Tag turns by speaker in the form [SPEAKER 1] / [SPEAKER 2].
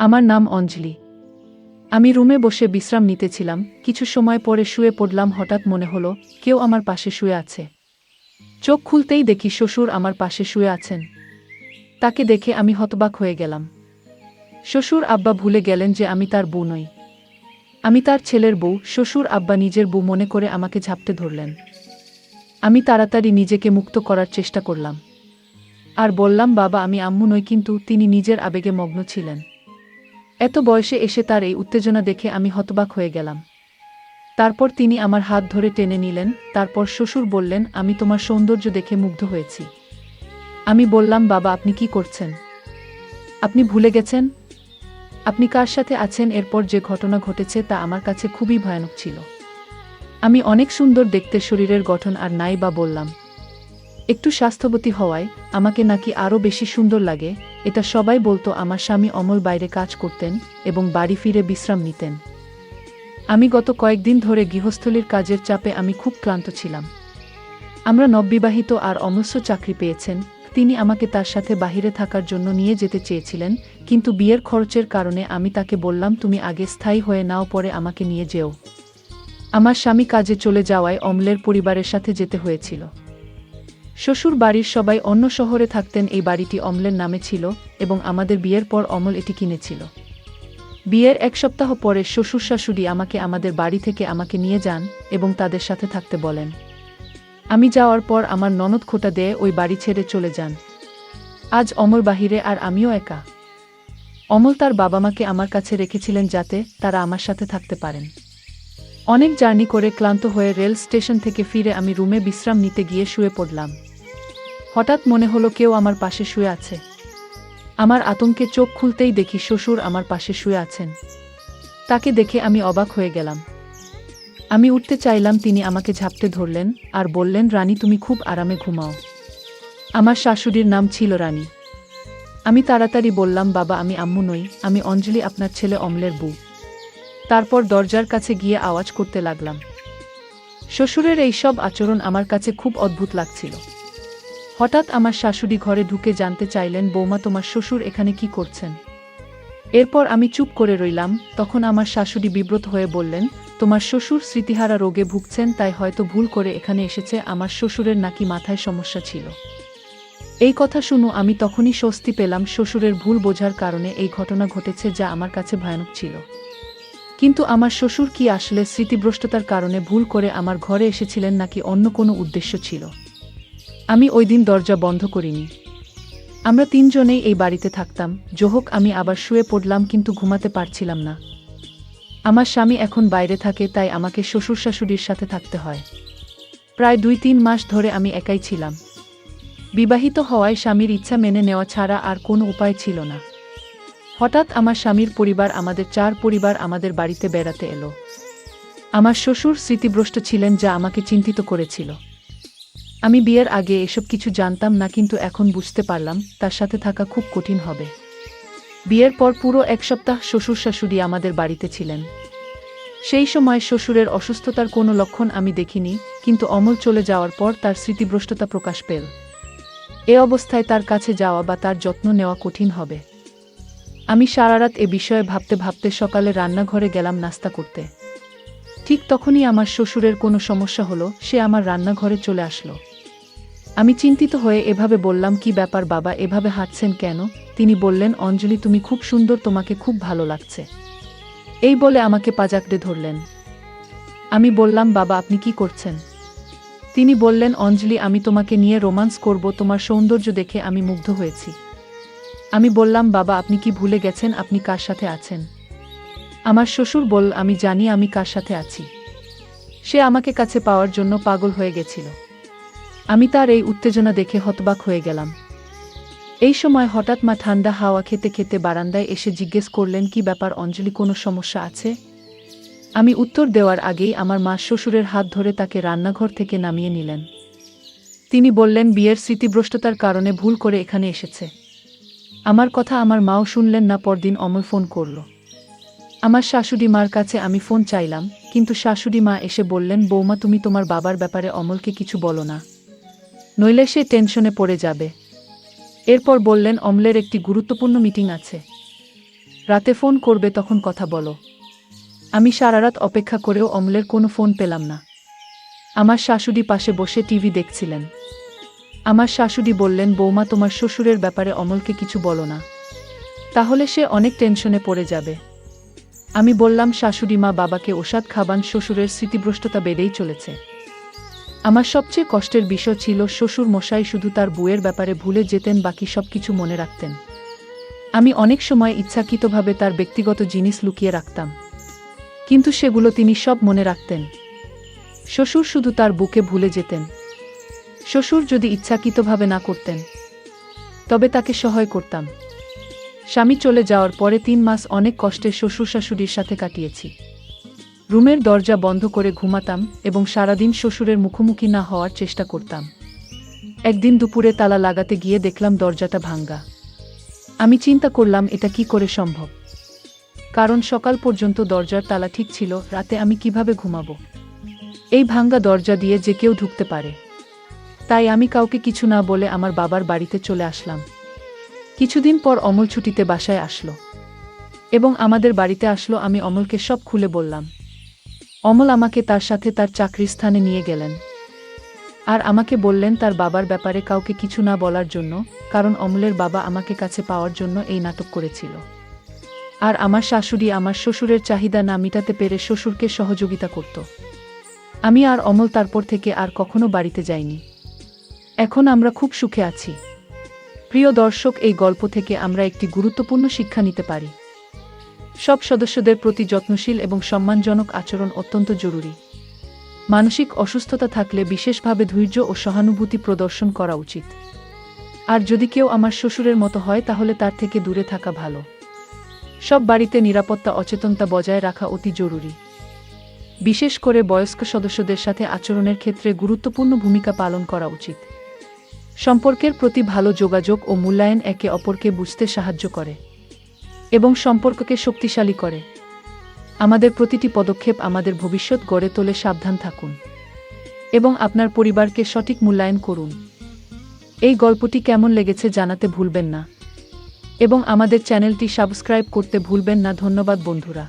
[SPEAKER 1] আমার নাম অঞ্জলি। আমি রুমে বসে বিশ্রাম নিতেছিলাম, কিছু সময় পরে শুয়ে পড়লাম। হঠাৎ মনে হলো কেউ আমার পাশে শুয়ে আছে। চোখ খুলতেই দেখি শ্বশুর আমার পাশে শুয়ে আছেন। তাকে দেখে আমি হতবাক হয়ে গেলাম। শ্বশুর আব্বা ভুলে গেলেন যে আমি তার বউ নই। আমি তার ছেলের বউ। শ্বশুর আব্বা নিজের বউ মনে করে আমাকে ঝাপটে ধরলেন। আমি তাড়াতাড়ি নিজেকে মুক্ত করার চেষ্টা করলাম আর বললাম, বাবা আমি আম্মু নই। কিন্তু তিনি নিজের আবেগে মগ্ন ছিলেন। এত বয়সে এসে তার এই উত্তেজনা দেখে আমি হতবাক হয়ে গেলাম। তারপর তিনি আমার হাত ধরে টেনে নিলেন। তারপর শ্বশুর বললেন, আমি তোমার সৌন্দর্য দেখে মুগ্ধ হয়েছি। আমি বললাম, বাবা আপনি কি করছেন? আপনি ভুলে গেছেন আপনি কার সাথে আছেন? এরপর যে ঘটনা ঘটেছে তা আমার কাছে খুবই ভয়ানক ছিল। আমি অনেক সুন্দর দেখতে, শরীরের গঠন আর নাই বা বললাম। একটু স্বাস্থ্যবতী হওয়ায় আমাকে নাকি আরও বেশি সুন্দর লাগে। এটা সবাই বলতো। আমার স্বামী অমল বাইরে কাজ করতেন এবং বাড়ি ফিরে বিশ্রাম নিতেন। আমি গত কয়েকদিন ধরে গৃহস্থলীর কাজের চাপে আমি খুব ক্লান্ত ছিলাম। আমরা নববিবাহিত আর অমূল্য চাকরি পেয়েছেন। তিনি আমাকে তার সাথে বাহিরে থাকার জন্য নিয়ে যেতে চেয়েছিলেন, কিন্তু বিয়ের খরচের কারণে আমি তাকে বললাম, তুমি আগে স্থায়ী হয়ে নাও, পরে আমাকে নিয়ে যেও। আমার স্বামী কাজে চলে যাওয়ায় অমলের পরিবারের সাথে যেতে হয়েছিল। শ্বশুর বাড়ির সবাই অন্য শহরে থাকতেন। এই বাড়িটি অমলের নামে ছিল এবং আমাদের বিয়ের পর অমল এটি কিনেছিল। বিয়ের এক সপ্তাহ পরে শ্বশুর শাশুড়ি আমাকে আমাদের বাড়ি থেকে আমাকে নিয়ে যান এবং তাদের সাথে থাকতে বলেন। আমি যাওয়ার পর আমার ননদ খোঁটা দেয় ওই বাড়ি ছেড়ে চলে যান। আজ অমল বাহিরে আর আমিও একা। অমল তার বাবা মাকে আমার কাছে রেখেছিলেন যাতে তারা আমার সাথে থাকতে পারেন। অনেক জার্নি করে ক্লান্ত হয়ে রেল স্টেশন থেকে ফিরে আমি রুমে বিশ্রাম নিতে গিয়ে শুয়ে পড়লাম। হঠাৎ মনে হলো কেউ আমার পাশে শুয়ে আছে। আমার আতঙ্কে চোখ খুলতেই দেখি শ্বশুর আমার পাশে শুয়ে আছেন। তাকে দেখে আমি অবাক হয়ে গেলাম। আমি উঠতে চাইলাম, তিনি আমাকে ঝাপটে ধরলেন আর বললেন, রানী তুমি খুব আরামে ঘুমাও। আমার শাশুড়ির নাম ছিল রানী। আমি তাড়াতাড়ি বললাম, বাবা আমি আম্মু নই, আমি অঞ্জলি, আপনার ছেলে অমলের বউ। তারপর দরজার কাছে গিয়ে আওয়াজ করতে লাগলাম। শ্বশুরের এই সব আচরণ আমার কাছে খুব অদ্ভুত লাগছিল। হঠাৎ আমার শাশুড়ি ঘরে ঢুকে জানতে চাইলেন, বৌমা তোমার শ্বশুর এখানে কি করছেন? এরপর আমি চুপ করে রইলাম। তখন আমার শাশুড়ি বিব্রত হয়ে বললেন, তোমার শ্বশুর স্মৃতিহারা রোগে ভুগছেন, তাই হয়তো ভুল করে এখানে এসেছে। আমার শ্বশুরের নাকি মাথায় সমস্যা ছিল। এই কথা শুনো আমি তখনই স্বস্তি পেলাম। শ্বশুরের ভুল বোঝার কারণে এই ঘটনা ঘটেছে, যা আমার কাছে ভয়ানক ছিল। কিন্তু আমার শ্বশুর কি আসলে স্মৃতিভ্রষ্টতার কারণে ভুল করে আমার ঘরে এসেছিলেন, নাকি অন্য কোনো উদ্দেশ্য ছিল? আমি ওই দিন দরজা বন্ধ করিনি। আমরা তিনজনেই এই বাড়িতে থাকতাম। যোহক আমি আবার শুয়ে পড়লাম, কিন্তু ঘুমাতে পারছিলাম না। আমার স্বামী এখন বাইরে থাকে, তাই আমাকে শ্বশুর শাশুড়ির সাথে থাকতে হয়। প্রায় 2-3 মাস ধরে আমি একাই ছিলাম। বিবাহিত হওয়ায় স্বামীর ইচ্ছা মেনে নেওয়া ছাড়া আর কোনো উপায় ছিল না। হঠাৎ আমার স্বামীর পরিবার, আমাদের 4 পরিবার আমাদের বাড়িতে বেড়াতে এলো। আমার শ্বশুর স্মৃতিভ্রষ্ট ছিলেন, যা আমাকে চিন্তিত করেছিল। আমি বিয়ের আগে এসব কিছু জানতাম না, কিন্তু এখন বুঝতে পারলাম তার সাথে থাকা খুব কঠিন হবে। বিয়ের পর পুরো 1 সপ্তাহ শ্বশুর শাশুড়ি আমাদের বাড়িতে ছিলেন। সেই সময় শ্বশুরের অসুস্থতার কোনো লক্ষণ আমি দেখিনি, কিন্তু অমল চলে যাওয়ার পর তার স্মৃতিভ্রষ্টতা প্রকাশ পেল। এ অবস্থায় তার কাছে যাওয়া বা তার যত্ন নেওয়া কঠিন হবে। আমি সারারাত এ বিষয়ে ভাবতে ভাবতে সকালে রান্নাঘরে গেলাম নাস্তা করতে। ঠিক তখনই আমার শ্বশুরের কোনো সমস্যা হলো। সে আমার রান্নাঘরে চলে আসলো। আমি চিন্তিত হয়ে এভাবে বললাম, কি ব্যাপার বাবা, এভাবে হাঁটছেন কেন? তিনি বললেন, অঞ্জলি তুমি খুব সুন্দর, তোমাকে খুব ভালো লাগছে। এই বলে আমাকে পাজাকড়ে ধরলেন। আমি বললাম, বাবা আপনি কি করছেন? তিনি বললেন, অঞ্জলি আমি তোমাকে নিয়ে রোমান্স করব, তোমার সৌন্দর্য দেখে আমি মুগ্ধ হয়েছি। আমি বললাম, বাবা আপনি কি ভুলে গেছেন আপনি কার সাথে আছেন? আমার শ্বশুর বলল, আমি জানি আমি কার সাথে আছি। সে আমাকে কাছে পাওয়ার জন্য পাগল হয়ে গেছিল। আমি তার এই উত্তেজনা দেখে হতবাক হয়ে গেলাম। এই সময় হঠাৎ মা ঠান্ডা হাওয়া খেতে খেতে বারান্দায় এসে জিজ্ঞেস করলেন, কি ব্যাপার অঞ্জলি, কোনো সমস্যা আছে? আমি উত্তর দেওয়ার আগেই আমার মা শ্বশুরের হাত ধরে তাকে রান্নাঘর থেকে নামিয়ে নিলেন। তিনি বললেন, বিয়ের স্মৃতিভ্রষ্টতার কারণে ভুল করে এখানে এসেছে। আমার কথা আমার মাও শুনলেন না। পরদিন অমল ফোন করল। আমার শাশুড়ি মার কাছে আমি ফোন চাইলাম, কিন্তু শাশুড়ি মা এসে বললেন, বৌমা তুমি তোমার বাবার ব্যাপারে অমলকে কিছু বলো না, নইলে সে টেনশনে পড়ে যাবে। এরপর বললেন, অমলের একটি গুরুত্বপূর্ণ মিটিং আছে। রাতে ফোন করবে তখন কথা বলো। আমি সারা রাত অপেক্ষা করেও অমলের কোনো ফোন পেলাম না। আমার শাশুড়ি পাশে বসে টিভি দেখছিলেন। আমার শাশুড়ি বললেন, বৌমা, তোমার শ্বশুরের ব্যাপারে অমলকে কিছু বলো না, তাহলে সে অনেক টেনশনে পড়ে যাবে। আমি বললাম, শাশুড়ি মা, বাবাকে ওষুধ খাবান, শ্বশুরের স্মৃতিভ্রষ্টতা বেড়েই চলেছে। আমার সবচেয়ে কষ্টের বিষয় ছিল শ্বশুর মশাই শুধু তার বউয়ের ব্যাপারে ভুলে যেতেন, বাকি সব কিছু মনে রাখতেন। আমি অনেক সময় ইচ্ছাকৃতভাবে তার ব্যক্তিগত জিনিস লুকিয়ে রাখতাম, কিন্তু সেগুলো তিনি সব মনে রাখতেন। শ্বশুর শুধু তার বুকে ভুলে যেতেন। শ্বশুর যদি ইচ্ছাকৃতভাবে না করতেন, তবে তাকে সহায় করতাম। স্বামী চলে যাওয়ার পরে 3 মাস অনেক কষ্টে শ্বশুর শাশুড়ির সাথে কাটিয়েছি। রুমের দরজা বন্ধ করে ঘুমাতাম এবং সারাদিন শ্বশুরের মুখোমুখি না হওয়ার চেষ্টা করতাম। একদিন দুপুরে তালা লাগাতে গিয়ে দেখলাম দরজাটা ভাঙ্গা। আমি চিন্তা করলাম, এটা কি করে সম্ভব? কারণ সকাল পর্যন্ত দরজার তালা ঠিক ছিল, রাতে আমি কিভাবে ঘুমাবো? এই ভাঙ্গা দরজা দিয়ে যে কেউ ঢুকতে পারে। তাই আমি কাউকে কিছু না বলে আমার বাবার বাড়িতে চলে আসলাম। কিছুদিন পর অমল ছুটিতে বাসায় আসলো এবং আমাদের বাড়িতে আসলো। আমি অমলকে সব খুলে বললাম। অমল আমাকে তার সাথে তার চাকরির স্থানে নিয়ে গেলেন আর আমাকে বললেন তার বাবার ব্যাপারে কাউকে কিছু না বলার জন্য, কারণ অমলের বাবা আমাকে কাছে পাওয়ার জন্য এই নাটক করেছিল। আর আমার শাশুড়ি আমার শ্বশুরের চাহিদা না মিটাতে পেরে শ্বশুরকে সহযোগিতা করত। আমি আর অমল তারপর থেকে আর কখনো বাড়িতে যাইনি। এখন আমরা খুব সুখে আছি। প্রিয় দর্শক, এই গল্প থেকে আমরা একটি গুরুত্বপূর্ণ শিক্ষা নিতে পারি। সব সদস্যদের প্রতি যত্নশীল এবং সম্মানজনক আচরণ অত্যন্ত জরুরি। মানসিক অসুস্থতা থাকলে বিশেষভাবে ধৈর্য ও সহানুভূতি প্রদর্শন করা উচিত। আর যদি কেউ আমার শ্বশুরের মতো হয়, তাহলে তার থেকে দূরে থাকা ভালো। সব বাড়িতে নিরাপত্তা অচেতনতা বজায় রাখা অতি জরুরি। বিশেষ করে বয়স্ক সদস্যদের সাথে আচরণের ক্ষেত্রে গুরুত্বপূর্ণ ভূমিকা পালন করা উচিত। সম্পর্কের প্রতি ভালো যোগাযোগ ও মূল্যায়ন একে অপরকে বুঝতে সাহায্য করে এবং সম্পর্ককে শক্তিশালী করে। আমাদের প্রতিটি পদক্ষেপ আমাদের ভবিষ্যৎ গড়ে তোলে। সাবধান থাকুন এবং আপনার পরিবারকে সঠিক মূল্যায়ন করুন। এই গল্পটি কেমন লেগেছে জানাতে ভুলবেন না এবং আমাদের চ্যানেলটি সাবস্ক্রাইব করতে ভুলবেন না। ধন্যবাদ বন্ধুরা।